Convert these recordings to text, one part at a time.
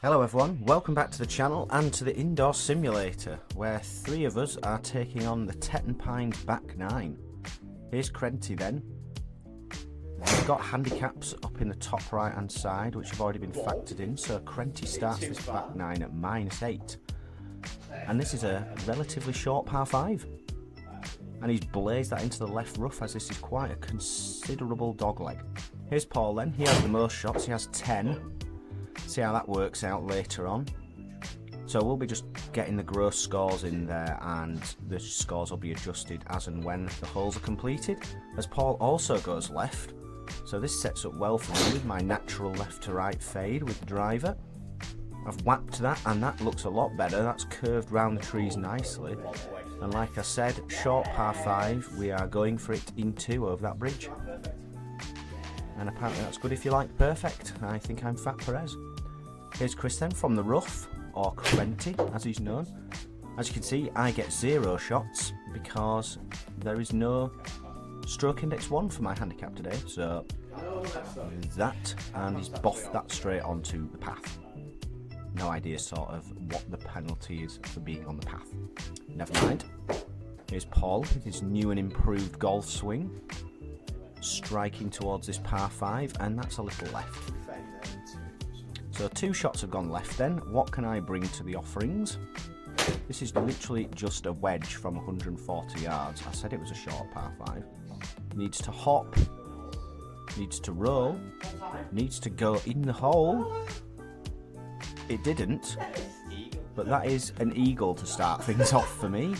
Hello everyone, welcome back to the channel and to the indoor simulator, where three of us are taking on the Teton Pines back nine. Here's Crenty then. We've got handicaps up in the top right hand side which have already been factored in, so Crenty starts this back nine at -8. And this is a relatively short par 5. And he's blazed that into the left rough as this is quite a considerable dogleg. Here's Paul then, he has the most shots, he has 10. See how that works out later on. So we'll be just getting the gross scores in there and the scores will be adjusted as and when the holes are completed, as Paul also goes left. So this sets up well for me with my natural left to right fade with the driver. I've whacked that and that looks a lot better, that's curved round the trees nicely. And like I said, short par 5, we are going for it in 2 over that bridge. And apparently that's good if you like perfect. I think I'm Fat Perez. Here's Chris then from the rough, or Crenty as he's known. As you can see, I get 0 shots because there is no stroke index 1 for my handicap today. So that, and he's boffed that straight onto the path. No idea sort of what the penalty is for being on the path. Never mind. Here's Paul with his new and improved golf swing, striking towards this par 5, and that's a little left. So 2 shots have gone left then. What can I bring to the offerings? This is literally just a wedge from 140 yards. I said it was a short par 5. Needs to hop, needs to roll, needs to go in the hole. It didn't, but that is an eagle to start things off for me.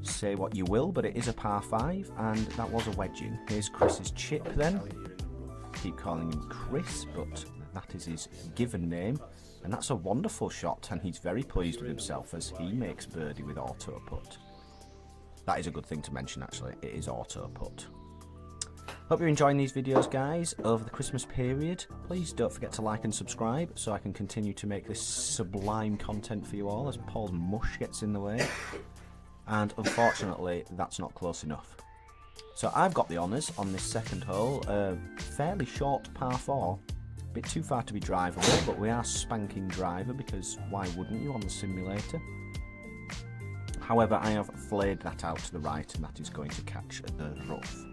Say what you will, but it is a par 5 and that was a wedge in. Here's Chris's chip then. Keep calling him Chris, but that is his given name, and that's a wonderful shot and he's very pleased with himself as he makes birdie with auto putt. That is a good thing to mention actually, it is auto putt. Hope you're enjoying these videos guys over the Christmas period. Please don't forget to like and subscribe so I can continue to make this sublime content for you all as Paul's mush gets in the way. And unfortunately that's not close enough. So I've got the honours on this second hole, a fairly short par 4, a bit too far to be drivable, but we are spanking driver because why wouldn't you on the simulator? However, I have flayed that out to the right and that is going to catch the rough.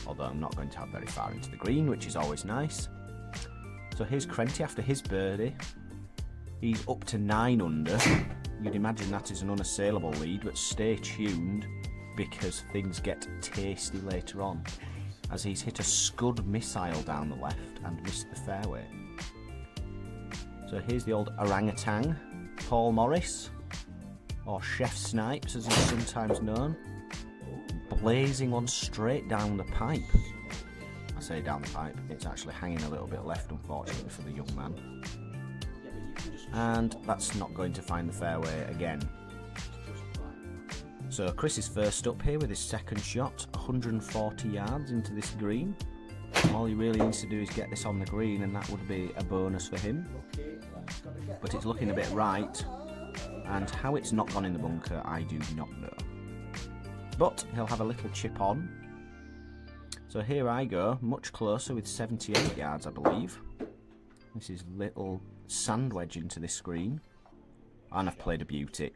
Although I'm not going to have very far into the green, which is always nice. So here's Crenty after his birdie. He's up to 9 under. You'd imagine that is an unassailable lead, but stay tuned because things get tasty later on, as he's hit a scud missile down the left and missed the fairway. So here's the old orangutan, Paul Morris, or Chef Snipes as he's sometimes known, blazing one straight down the pipe. I say down the pipe, it's actually hanging a little bit left unfortunately for the young man. And that's not going to find the fairway again. So Chris is first up here with his second shot, 140 yards into this green. All he really needs to do is get this on the green and that would be a bonus for him. But it's looking a bit right, and how it's not gone in the bunker I do not know. But he'll have a little chip on. So here I go, much closer with 78 yards I believe. This is little sand wedge into this green, and I've played a beauty.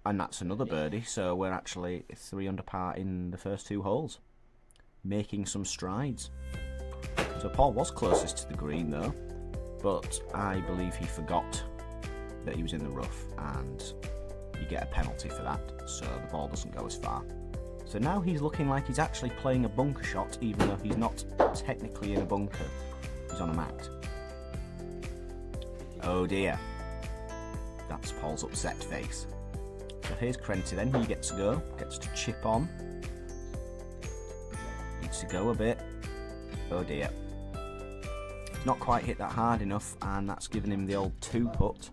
And that's another birdie, so we're actually 3 under par in the first 2 holes. Making some strides. So Paul was closest to the green though, but I believe he forgot that he was in the rough and you get a penalty for that, so the ball doesn't go as far. So now he's looking like he's actually playing a bunker shot even though he's not technically in a bunker, he's on a mat. Oh dear. That's Paul's upset face. So here's Crenty then, he gets to go, gets to chip on. Needs to go a bit. Oh dear. Not quite hit that hard enough and that's given him the old 2 putt.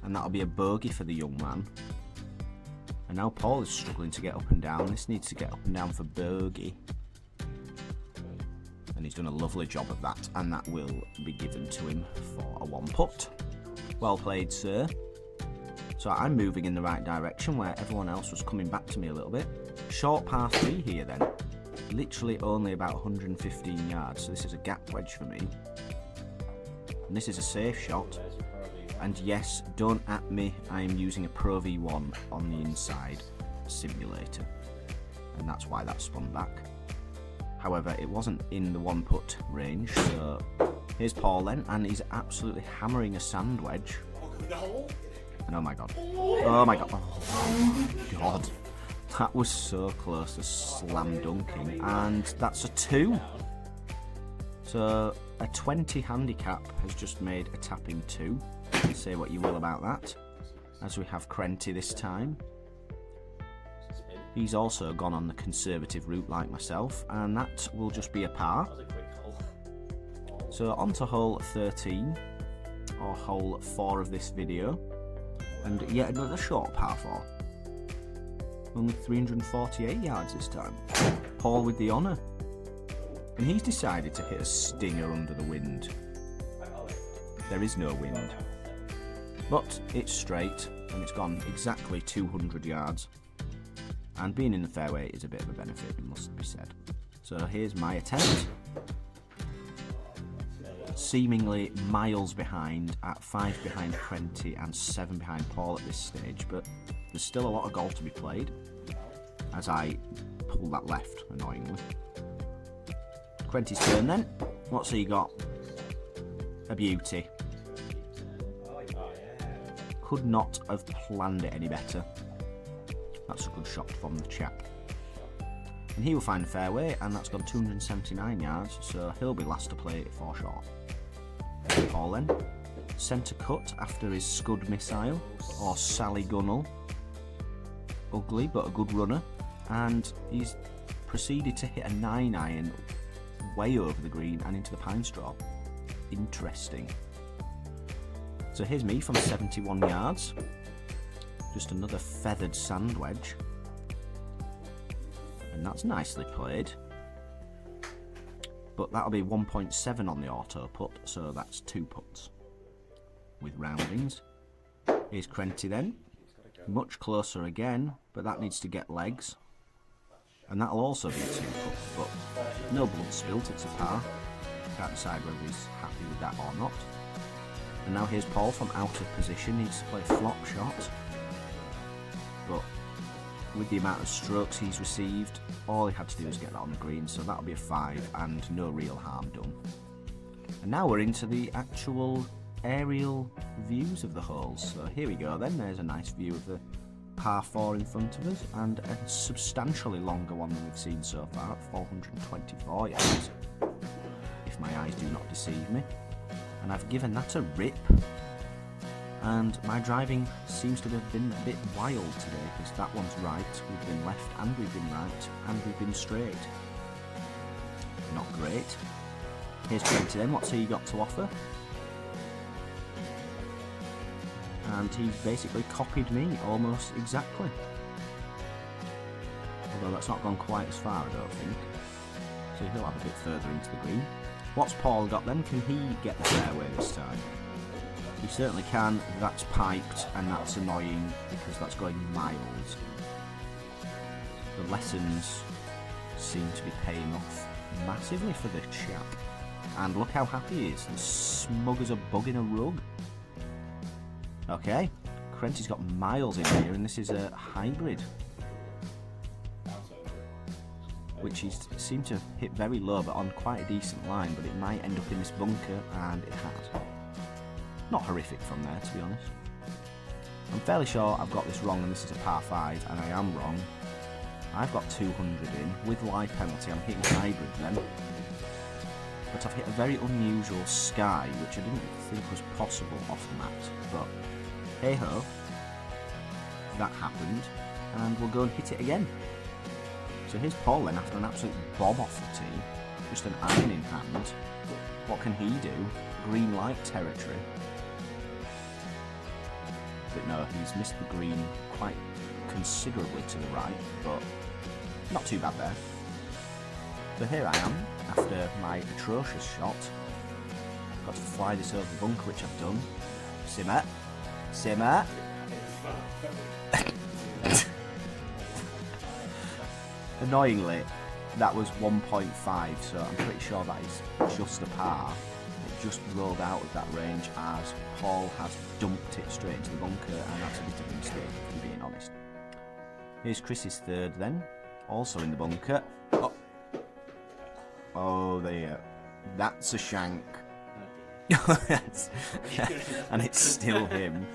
And that'll be a bogey for the young man. And now Paul is struggling to get up and down. This needs to get up and down for bogey. And he's done a lovely job of that, and that will be given to him for a 1 putt. Well played, sir. So I'm moving in the right direction where everyone else was coming back to me a little bit. Short par 3 here then. Literally only about 115 yards, so this is a gap wedge for me. And this is a safe shot. And yes, don't at me, I am using a Pro V1 on the inside simulator. And that's why that spun back. However, it wasn't in the 1-putt range, so here's Paul then, and he's absolutely hammering a sand wedge. And oh my god. Oh my god. Oh my god. That was so close to slam dunking. And that's a 2. So a 20 handicap has just made a tapping 2. Say what you will about that. As we have Crenty this time. He's also gone on the conservative route like myself, and that will just be a par. So on to hole 13, or hole 4 of this video, and yet another short par 4. Only 348 yards this time. Paul with the honour. And he's decided to hit a stinger under the wind. There is no wind. But it's straight, and it's gone exactly 200 yards. And being in the fairway is a bit of a benefit, it must be said. So here's my attempt. Seemingly miles behind, at 5 behind Crenty and 7 behind Paul at this stage, but there's still a lot of golf to be played, as I pull that left, annoyingly. Crenty's turn then. What's he got? A beauty. Could not have planned it any better. That's a good shot from the chap. And he will find a fairway, and that's gone 279 yards, so he'll be last to play it for short. Paul then. Centre cut after his scud missile, or Sally Gunnell. Ugly, but a good runner. And he's proceeded to hit a 9-iron way over the green and into the pine straw. Interesting. So here's me from 71 yards. Just another feathered sand wedge. And that's nicely played. But that'll be 1.7 on the auto putt, so that's 2 putts. With roundings. Here's Crenty then. Much closer again, but that needs to get legs. And that'll also be a 2 putt, but no blood spilt, it's a par. Can't decide whether he's happy with that or not. And now here's Paul from out of position, needs to play a flop shot. But with the amount of strokes he's received, all he had to do was get that on the green, so that'll be a 5 and no real harm done. And now we're into the actual aerial views of the holes. So here we go then, there's a nice view of the par 4 in front of us, and a substantially longer one than we've seen so far at 424 yards, if my eyes do not deceive me. And I've given that a rip. And my driving seems to have been a bit wild today, because that one's right, we've been left and we've been right, and we've been straight. Not great. Here's Crenty then, what's he got to offer? And he's basically copied me almost exactly. Although that's not gone quite as far, I don't think. So he'll have a bit further into the green. What's Paul got then? Can he get the fairway this time? He certainly can. That's piped, and that's annoying because that's going miles. The lessons seem to be paying off massively for the chap. And look how happy he is. As smug as a bug in a rug. Okay, Crenty's got miles in here, and this is a hybrid, which he's seemed to hit very low, but on quite a decent line. But it might end up in this bunker, and it has. Not horrific from there, to be honest. I'm fairly sure I've got this wrong, and this is a par 5, and I am wrong. I've got 200 in. With lie penalty, I'm hitting hybrid then. But I've hit a very unusual sky, which I didn't think was possible off the mat. But hey-ho, that happened, and we'll go and hit it again. So here's Paul then, after an absolute bomb off the tee. Just an iron in hand. What can he do? Green light territory. But no, he's missed the green quite considerably to the right, but not too bad there. So here I am, after my atrocious shot. Got to fly this over the bunker, which I've done. Simmer. Simmer. Annoyingly, that was 1.5, so I'm pretty sure that is just a par. It just rolled out of that range as Paul has dumped it straight into the bunker, and that's a bit of a mistake, if I'm being honest. Here's Chris's third then, also in the bunker. Oh, there. That's a shank. And it's still him.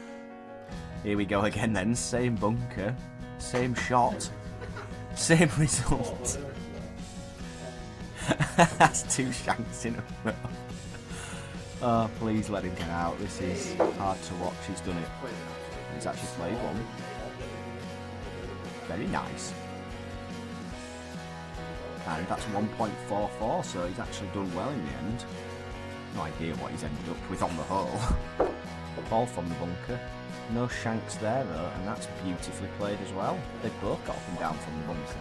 Here we go again then, same bunker, same shot, same result. That's 2 shanks in a row. Oh, please let him get out. This is hard to watch. He's done it. He's actually played one. Very nice. And that's 1.44, so he's actually done well in the end. No idea what he's ended up with on the whole. Paul from the bunker. No shanks there though, and that's beautifully played as well. They've both got up and down from the bunker.